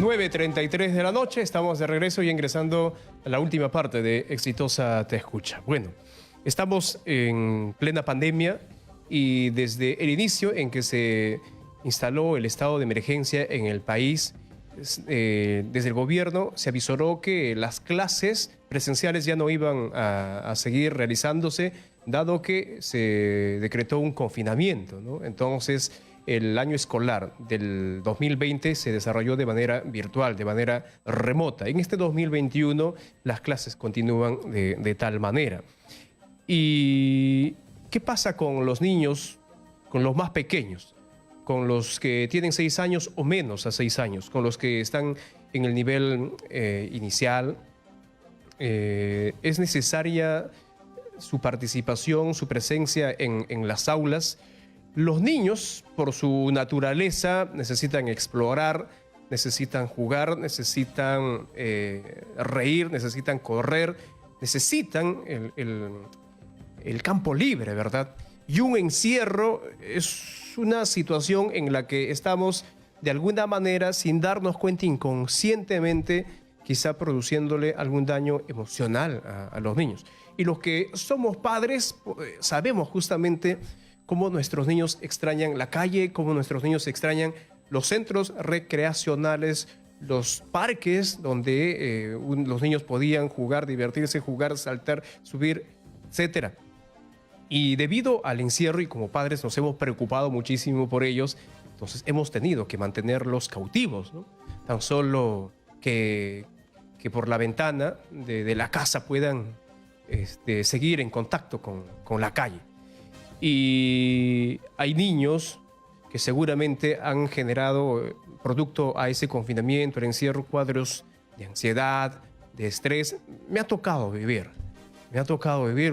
9:33 de la noche, estamos de regreso y ingresando a la última parte de Exitosa Te Escucha. Bueno, estamos en plena pandemia y desde el inicio en que se instaló el estado de emergencia en el país, desde el gobierno se avisoró que las clases presenciales ya no iban a seguir realizándose, dado que se decretó un confinamiento, ¿no? Entonces, el año escolar del 2020 se desarrolló de manera virtual, de manera remota. En este 2021 las clases continúan de tal manera. ¿Y qué pasa con los niños, con los más pequeños, con los que tienen 6 años o menos a 6 años, con los que están en el nivel inicial? ¿Es necesaria su participación, su presencia en las aulas? Los niños, por su naturaleza, necesitan explorar, necesitan jugar, necesitan reír, necesitan correr, necesitan el campo libre, ¿verdad? Y un encierro es una situación en la que estamos, de alguna manera, sin darnos cuenta, inconscientemente, quizá produciéndole algún daño emocional a los niños. Y los que somos padres sabemos justamente cómo nuestros niños extrañan la calle, cómo nuestros niños extrañan los centros recreacionales, los parques donde los niños podían jugar, divertirse, jugar, saltar, subir, etc. Y debido al encierro, y como padres nos hemos preocupado muchísimo por ellos, entonces hemos tenido que mantenerlos cautivos, ¿no? Tan solo que por la ventana de la casa puedan seguir en contacto con la calle. Y hay niños que seguramente han generado, producto a ese confinamiento, el encierro, cuadros de ansiedad, de estrés. Me ha tocado vivir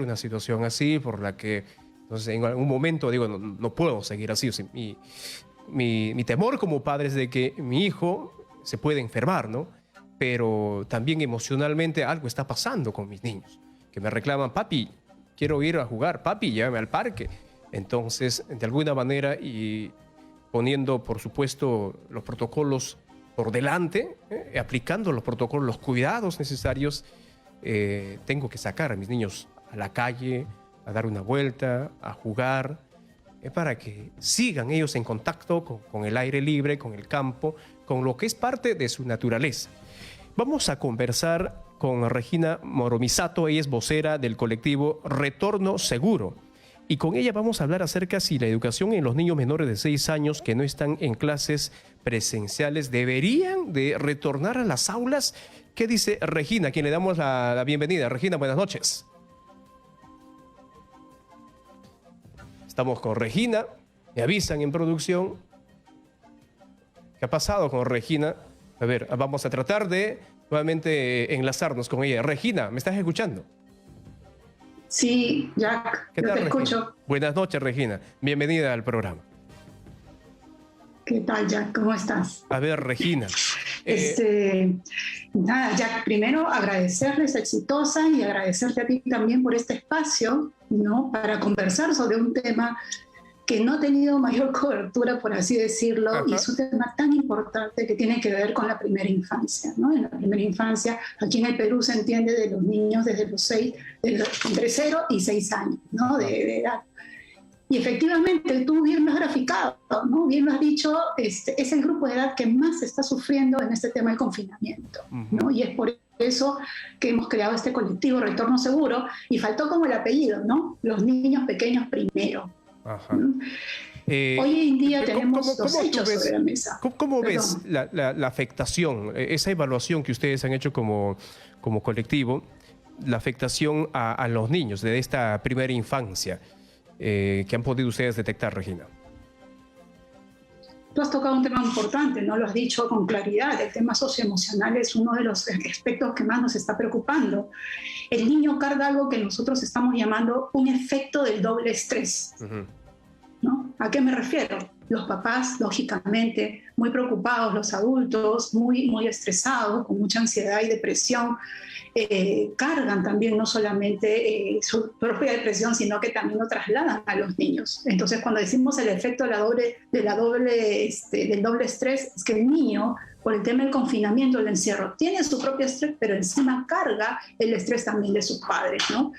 una situación así, por la que entonces, en algún momento digo, no puedo seguir así. O sea, mi temor como padre es de que mi hijo se pueda enfermar, ¿no? Pero también emocionalmente algo está pasando con mis niños, que me reclaman: papi, quiero ir a jugar, papi, llévame al parque. Entonces, de alguna manera, y poniendo, por supuesto, los protocolos por delante, aplicando los protocolos, los cuidados necesarios, tengo que sacar a mis niños a la calle, a dar una vuelta, a jugar, para que sigan ellos en contacto con el aire libre, con el campo, con lo que es parte de su naturaleza. Vamos a conversar con Regina Moromisato. Ella es vocera del colectivo Retorno Seguro. Y con ella vamos a hablar acerca si la educación en los niños menores de 6 años que no están en clases presenciales deberían de retornar a las aulas. ¿Qué dice Regina, a quien le damos la bienvenida? Regina, buenas noches. Estamos con Regina. Me avisan en producción. ¿Qué ha pasado con Regina? A ver, vamos a tratar de nuevamente enlazarnos con ella. Regina, ¿me estás escuchando? Sí, Jack, ¿Qué tal, te escucho. Buenas noches, Regina. Bienvenida al programa. ¿Qué tal, Jack? ¿Cómo estás? A ver, Regina. Nada, Jack, primero agradecerles, Exitosa, y agradecerte a ti también por este espacio, ¿no? Para conversar sobre un tema que no ha tenido mayor cobertura, por así decirlo. Ajá. Y es un tema tan importante que tiene que ver con la primera infancia, ¿no? En la primera infancia, aquí en el Perú se entiende de los niños desde los entre 0 y 6 años, ¿no? de edad. Y efectivamente, tú bien lo has graficado, ¿no? Bien lo has dicho, es el grupo de edad que más está sufriendo en este tema del confinamiento, ¿no? Y es por eso que hemos creado este colectivo Retorno Seguro, y faltó como el apellido, ¿no? Los niños pequeños primero. Ajá. Hoy en día tenemos dos hechos sobre la mesa. ¿Cómo ves la afectación, esa evaluación que ustedes han hecho como colectivo, la afectación a los niños de esta primera infancia que han podido ustedes detectar, Regina? Tú has tocado un tema importante, ¿no? Lo has dicho con claridad. El tema socioemocional es uno de los aspectos que más nos está preocupando. El niño carga algo que nosotros estamos llamando un efecto del doble estrés. ¿No? ¿A qué me refiero? los papás, lógicamente, muy preocupados, los adultos, muy estresados, con mucha ansiedad y depresión, cargan también no solamente su propia depresión, sino que también lo trasladan a los niños. Entonces, cuando decimos el efecto del doble estrés, es que el niño, por el tema del confinamiento, el encierro, tiene su propio estrés, pero encima carga el estrés también de sus padres, ¿no?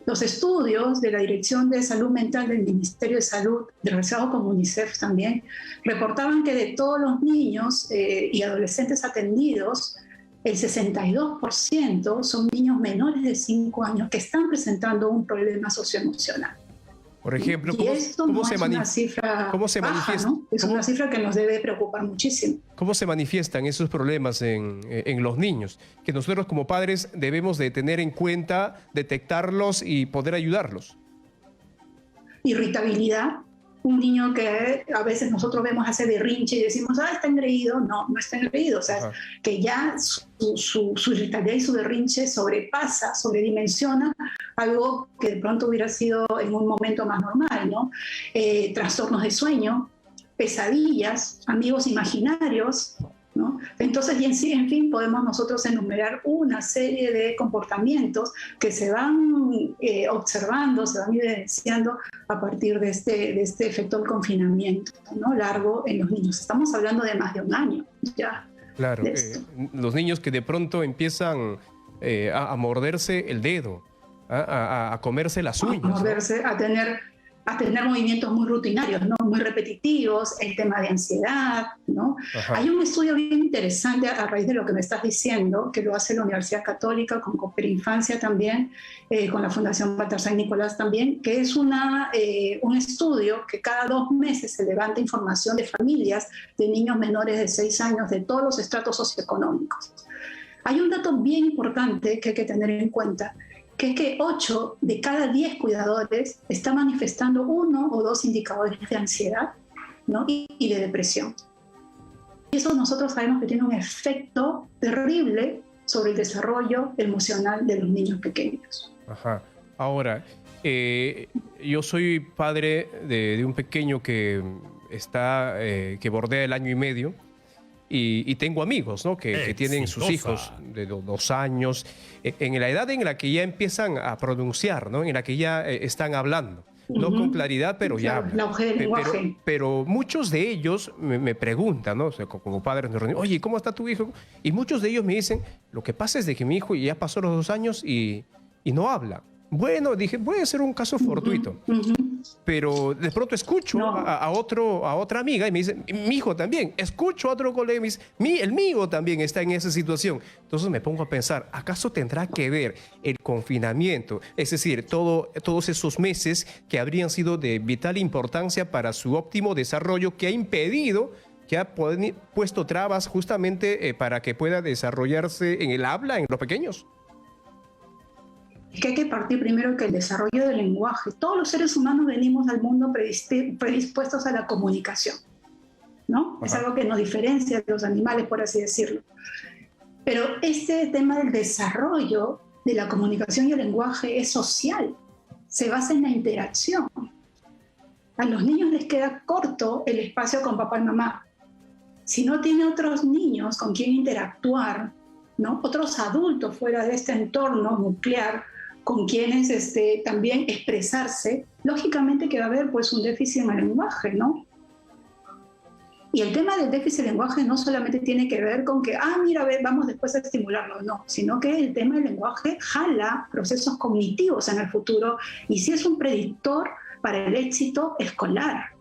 Los estudios de la Dirección de Salud Mental del Ministerio de Salud, relacionado con UNICEF también, reportaban que de todos los niños y adolescentes atendidos, el 62% son niños menores de 5 años que están presentando un problema socioemocional. Por ejemplo, y esto no es una cifra baja, ¿no? Es una cifra que nos debe preocupar muchísimo. ¿Cómo se manifiestan esos problemas en los niños? Que nosotros como padres debemos de tener en cuenta, detectarlos y poder ayudarlos. Irritabilidad. Un niño que a veces nosotros vemos hace berrinche y decimos, está engreído. No, no está engreído. O sea, que ya su irritabilidad y su berrinche sobredimensiona algo que de pronto hubiera sido en un momento más normal, ¿no? Trastornos de sueño, pesadillas, amigos imaginarios, ¿no? Entonces, en fin, podemos nosotros enumerar una serie de comportamientos que se van observando, se van evidenciando a partir de este efecto del confinamiento, ¿no? Largo en los niños. Estamos hablando de más de un año ya. Claro, los niños que de pronto empiezan a morderse el dedo, a comerse las uñas. A morderse, ¿no? a tener movimientos muy rutinarios, ¿no? Muy repetitivos, el tema de ansiedad, ¿no? Hay un estudio bien interesante a raíz de lo que me estás diciendo, que lo hace la Universidad Católica con Cooperinfancia también, con la Fundación Baltasar Nicolás también, que es un estudio que cada 2 meses se levanta información de familias de niños menores de 6 años de todos los estratos socioeconómicos. Hay un dato bien importante que hay que tener en cuenta, que es que 8 de cada 10 cuidadores están manifestando 1 o 2 indicadores de ansiedad, ¿no? y de depresión. Y eso nosotros sabemos que tiene un efecto terrible sobre el desarrollo emocional de los niños pequeños. Ajá. Ahora, yo soy padre de un pequeño que bordea el 1 año y medio. Y tengo amigos, ¿no? que tienen sus hijos de 2 años, en la edad en la que ya empiezan a pronunciar, ¿no? En la que ya están hablando. No con claridad, pero ya hablan. La hoja del lenguaje. Pero muchos de ellos me preguntan, ¿no? O sea, como padres, oye, ¿cómo está tu hijo? Y muchos de ellos me dicen, lo que pasa es de que mi hijo ya pasó los 2 años y no habla. Bueno, dije, puede ser un caso fortuito. Pero de pronto escucho a otra amiga y me dice, mi hijo también. Escucho a otro colega y me dice, el mío también está en esa situación. Entonces me pongo a pensar, ¿acaso tendrá que ver el confinamiento? Es decir, todos esos meses que habrían sido de vital importancia para su óptimo desarrollo, que ha impedido, que ha puesto trabas justamente para que pueda desarrollarse en el habla en los pequeños. Es que hay que partir primero que el desarrollo del lenguaje. Todos los seres humanos venimos al mundo predispuestos a la comunicación, ¿no? Es algo que nos diferencia de los animales, por así decirlo. Pero este tema del desarrollo de la comunicación y el lenguaje es social, se basa en la interacción. A los niños les queda corto el espacio con papá y mamá. Si no tiene otros niños con quien interactuar, ¿no? Otros adultos fuera de este entorno nuclear, con quienes también expresarse, lógicamente que va a haber pues un déficit en el lenguaje, ¿no? Y el tema del déficit del lenguaje no solamente tiene que ver con que, mira, vamos después a estimularlo, no, sino que el tema del lenguaje jala procesos cognitivos en el futuro y sí es un predictor para el éxito escolar.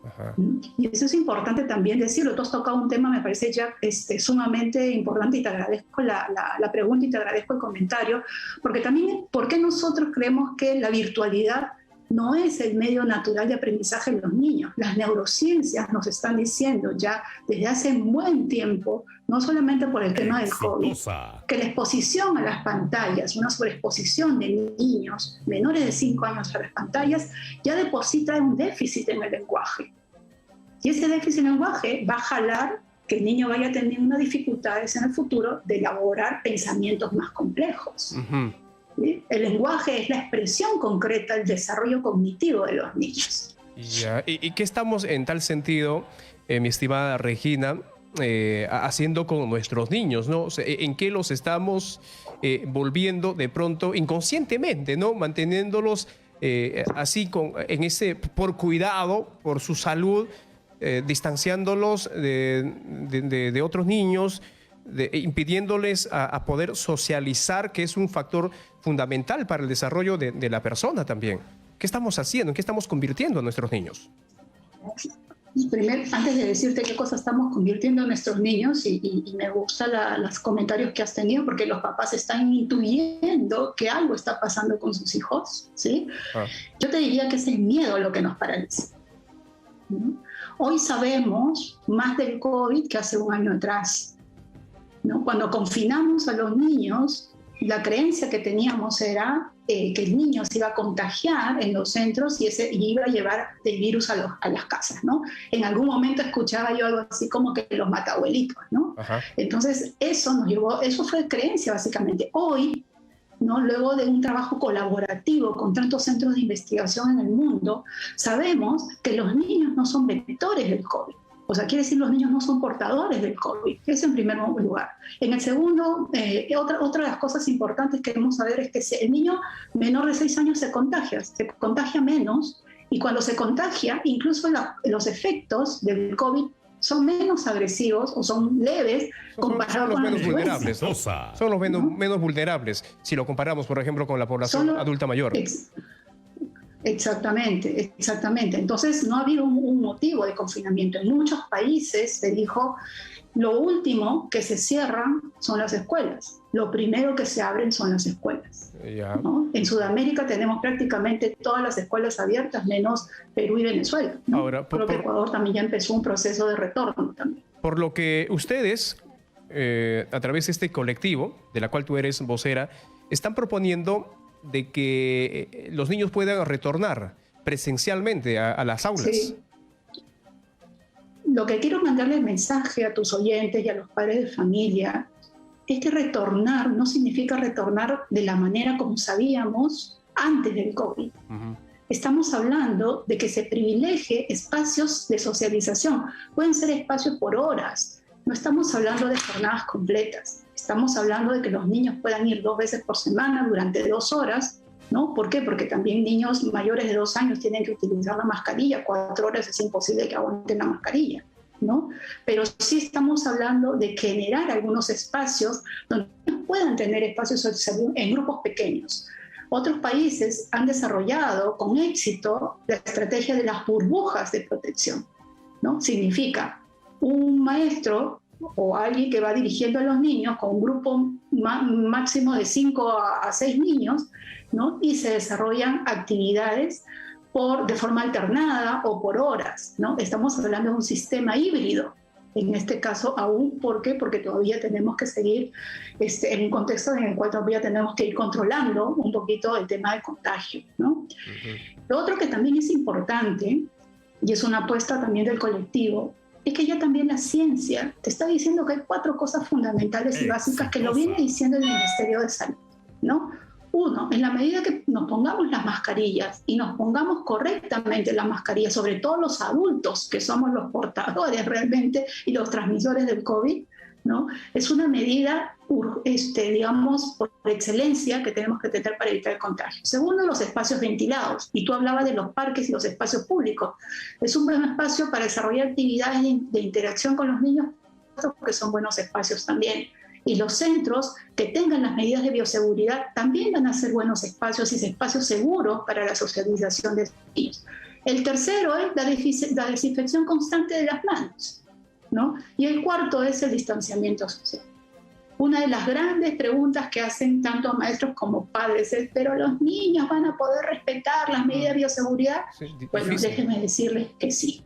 Ajá. Y eso es importante también decirlo. Tú has tocado un tema, me parece ya sumamente importante y te agradezco la pregunta y te agradezco el comentario, porque también, ¿por qué nosotros creemos que la virtualidad no es el medio natural de aprendizaje de los niños? Las neurociencias nos están diciendo ya desde hace un buen tiempo, no solamente por el tema del COVID, que la exposición a las pantallas, una sobreexposición de niños menores de 5 años a las pantallas, ya deposita un déficit en el lenguaje. Y ese déficit en el lenguaje va a jalar que el niño vaya teniendo dificultades en el futuro de elaborar pensamientos más complejos. ¿Sí? El lenguaje es la expresión concreta del desarrollo cognitivo de los niños. Ya. ¿Y qué estamos en tal sentido, mi estimada Regina, haciendo con nuestros niños, ¿no? O sea, ¿en qué los estamos volviendo de pronto inconscientemente, ¿no? Manteniéndolos así por cuidado, por su salud, distanciándolos de otros niños, impidiéndoles a poder socializar, que es un factor fundamental para el desarrollo de la persona también. ¿Qué estamos haciendo? ¿En qué estamos convirtiendo a nuestros niños? Primero, antes de decirte qué cosa estamos convirtiendo a nuestros niños, y me gustan los comentarios que has tenido, porque los papás están intuyendo que algo está pasando con sus hijos, ¿sí? Yo te diría que es el miedo lo que nos paraliza. ¿No? Hoy sabemos más del COVID que hace un año atrás, ¿no? Cuando confinamos a los niños, la creencia que teníamos era que el niño se iba a contagiar en los centros y iba a llevar el virus a las casas, ¿no? En algún momento escuchaba yo algo así como que los matabuelitos, ¿no? Ajá. Entonces eso fue creencia básicamente. Hoy, ¿no? Luego de un trabajo colaborativo con tantos centros de investigación en el mundo, sabemos que los niños no son vectores del COVID. O sea, quiere decir los niños no son portadores del COVID. Eso en primer lugar. En el segundo, otra de las cosas importantes que debemos saber es que si el niño menor de 6 años se contagia menos, y cuando se contagia, incluso los efectos del COVID son menos agresivos o son leves comparados con los menos vulnerables, ¿no? Son los menos vulnerables si lo comparamos, por ejemplo, con la población adulta mayor. Exactamente. Entonces no ha habido un motivo de confinamiento. En muchos países se dijo, lo último que se cierran son las escuelas, lo primero que se abren son las escuelas. ¿No? En Sudamérica tenemos prácticamente todas las escuelas abiertas, menos Perú y Venezuela, ¿no? Ahora, creo que Ecuador también ya empezó un proceso de retorno también. Por lo que ustedes, a través de este colectivo, de la cual tú eres vocera, están proponiendo de que los niños puedan retornar presencialmente a las aulas. Sí. Lo que quiero mandarle el mensaje a tus oyentes y a los padres de familia es que retornar no significa retornar de la manera como sabíamos antes del COVID. Estamos hablando de que se privilegie espacios de socialización. Pueden ser espacios por horas. No estamos hablando de jornadas completas. Estamos hablando de que los niños puedan ir 2 veces por semana durante 2 horas, ¿no? ¿Por qué? Porque también niños mayores de 2 años tienen que utilizar la mascarilla. 4 horas es imposible que aguanten la mascarilla, ¿no? Pero sí estamos hablando de generar algunos espacios donde puedan tener espacios sociales en grupos pequeños. Otros países han desarrollado con éxito la estrategia de las burbujas de protección, ¿no? Significa un maestro o alguien que va dirigiendo a los niños con un grupo máximo de 5 a 6 niños, ¿no? Y se desarrollan actividades de forma alternada o por horas, ¿no? Estamos hablando de un sistema híbrido, en este caso aún. ¿Por qué? Porque todavía tenemos que seguir en un contexto en el cual todavía tenemos que ir controlando un poquito el tema del contagio, ¿no? Lo otro que también es importante, y es una apuesta también del colectivo, es que ya también la ciencia te está diciendo que hay 4 cosas fundamentales y básicas que lo viene diciendo el Ministerio de Salud, ¿no? Uno, en la medida que nos pongamos las mascarillas y nos pongamos correctamente las mascarillas, sobre todo los adultos, que somos los portadores realmente y los transmisores del COVID, ¿no? Es una medida, digamos, por excelencia que tenemos que tener para evitar el contagio. Segundo, los espacios ventilados. Y tú hablabas de los parques y los espacios públicos. Es un buen espacio para desarrollar actividades de interacción con los niños, porque son buenos espacios también. Y los centros que tengan las medidas de bioseguridad también van a ser buenos espacios y espacios seguros para la socialización de los niños. El tercero es la desinfección constante de las manos, ¿no? Y el cuarto es el distanciamiento social. Una de las grandes preguntas que hacen tanto maestros como padres es: ¿pero los niños van a poder respetar las medidas de bioseguridad? Sí, bueno, déjenme decirles que sí.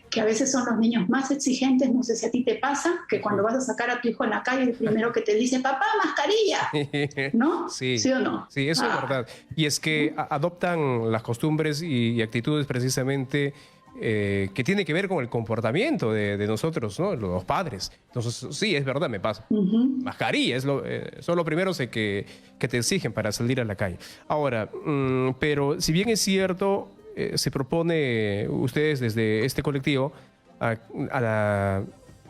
Que a veces son los niños más exigentes. No sé si a ti te pasa, que cuando vas a sacar a tu hijo en la calle, el primero que te dice: papá, mascarilla, ¿no? Sí, ¿sí o no? Sí, eso es verdad. Y es que adoptan las costumbres y actitudes precisamente que tiene que ver con el comportamiento de nosotros, ¿no? Los padres. Entonces, sí, es verdad, me pasa. Mascarilla, son lo primero que te exigen para salir a la calle. Ahora, pero si bien es cierto, se propone ustedes desde este colectivo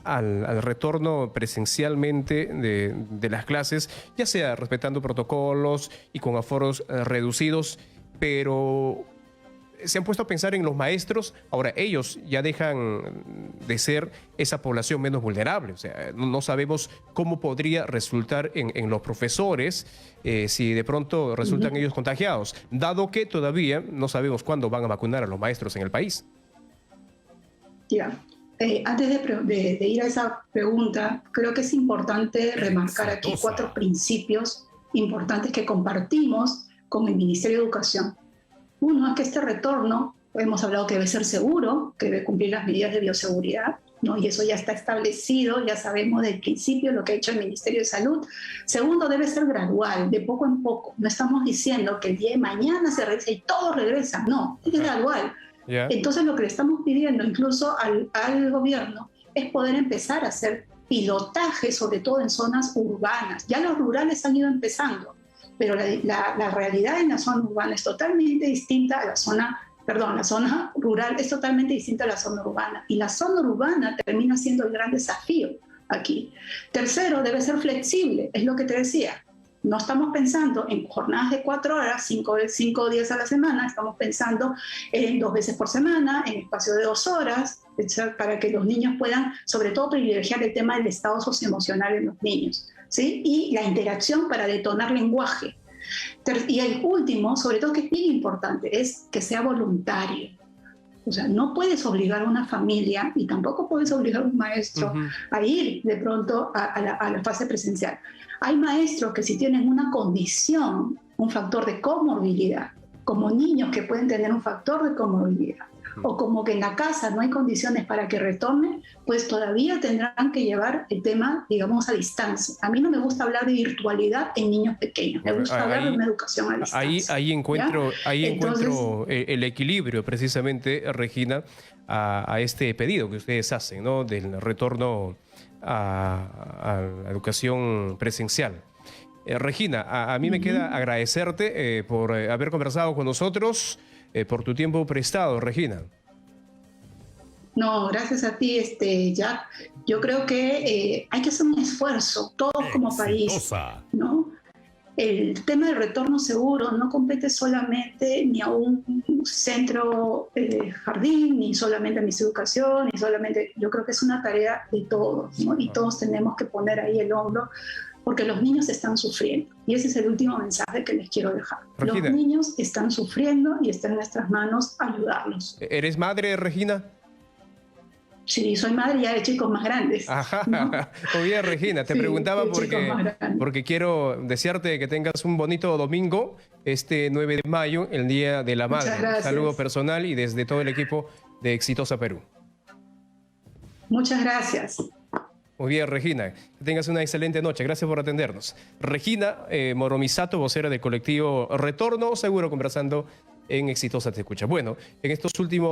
al retorno presencialmente de las clases, ya sea respetando protocolos y con aforos reducidos, pero se han puesto a pensar en los maestros. Ahora, ellos ya dejan de ser esa población menos vulnerable. O sea, no sabemos cómo podría resultar en los profesores si de pronto resultan ellos contagiados, dado que todavía no sabemos cuándo van a vacunar a los maestros en el país. Ya. Antes de ir a esa pregunta, creo que es importante remarcar aquí 4 principios importantes que compartimos con el Ministerio de Educación. Uno es que este retorno, hemos hablado que debe ser seguro, que debe cumplir las medidas de bioseguridad, ¿no? Y eso ya está establecido, ya sabemos del principio lo que ha hecho el Ministerio de Salud. Segundo, debe ser gradual, de poco en poco. No estamos diciendo que el día de mañana se regresa y todos regresan, no, es gradual. Yeah. Entonces lo que le estamos pidiendo incluso al gobierno es poder empezar a hacer pilotaje, sobre todo en zonas urbanas. Ya los rurales han ido empezando, pero la realidad en la zona urbana es totalmente distinta a la zona rural es totalmente distinta a la zona urbana. Y la zona urbana termina siendo el gran desafío aquí. Tercero, debe ser flexible, es lo que te decía. No estamos pensando en jornadas de 4 horas, 5 días a la semana, estamos pensando en 2 veces por semana, en espacio de 2 horas, para que los niños puedan, sobre todo, privilegiar el tema del estado socioemocional en los niños, ¿sí? Y la interacción para detonar lenguaje. Y el último, sobre todo, que es bien importante, es que sea voluntario. O sea, no puedes obligar a una familia y tampoco puedes obligar a un maestro a ir de pronto a la fase presencial. Hay maestros que si tienen una condición, un factor de comorbilidad, como niños que pueden tener un factor de comorbilidad, o como que en la casa no hay condiciones para que retornen, pues todavía tendrán que llevar el tema, digamos, a distancia. A mí no me gusta hablar de virtualidad en niños pequeños, me gusta hablar de una educación a distancia. Ahí encuentro el equilibrio, precisamente, Regina, a este pedido que ustedes hacen, ¿no? Del retorno a la educación presencial. Regina, a mí me queda agradecerte por haber conversado con nosotros, por tu tiempo prestado, Regina. No, gracias a ti, Jack. Yo creo que hay que hacer un esfuerzo, todos como país, ¿no? El tema del retorno seguro no compete solamente ni a un centro jardín, ni solamente a Mis Educación, ni solamente... Yo creo que es una tarea de todos, ¿no? Y todos tenemos que poner ahí el hombro, porque los niños están sufriendo. Y ese es el último mensaje que les quiero dejar. Regina, los niños están sufriendo y está en nuestras manos ayudarlos. ¿Eres madre, Regina? Sí, soy madre ya de chicos más grandes. Ajá, ¿no? Muy bien, Regina. Te preguntaba porque quiero desearte que tengas un bonito domingo, este 9 de mayo, el Día de la Madre. Un saludo personal y desde todo el equipo de Exitosa Perú. Muchas gracias. Muy bien, Regina. Que tengas una excelente noche. Gracias por atendernos. Regina Moromisato, vocera del colectivo Retorno Seguro, conversando en Exitosa Te Escucha. Bueno, en estos últimos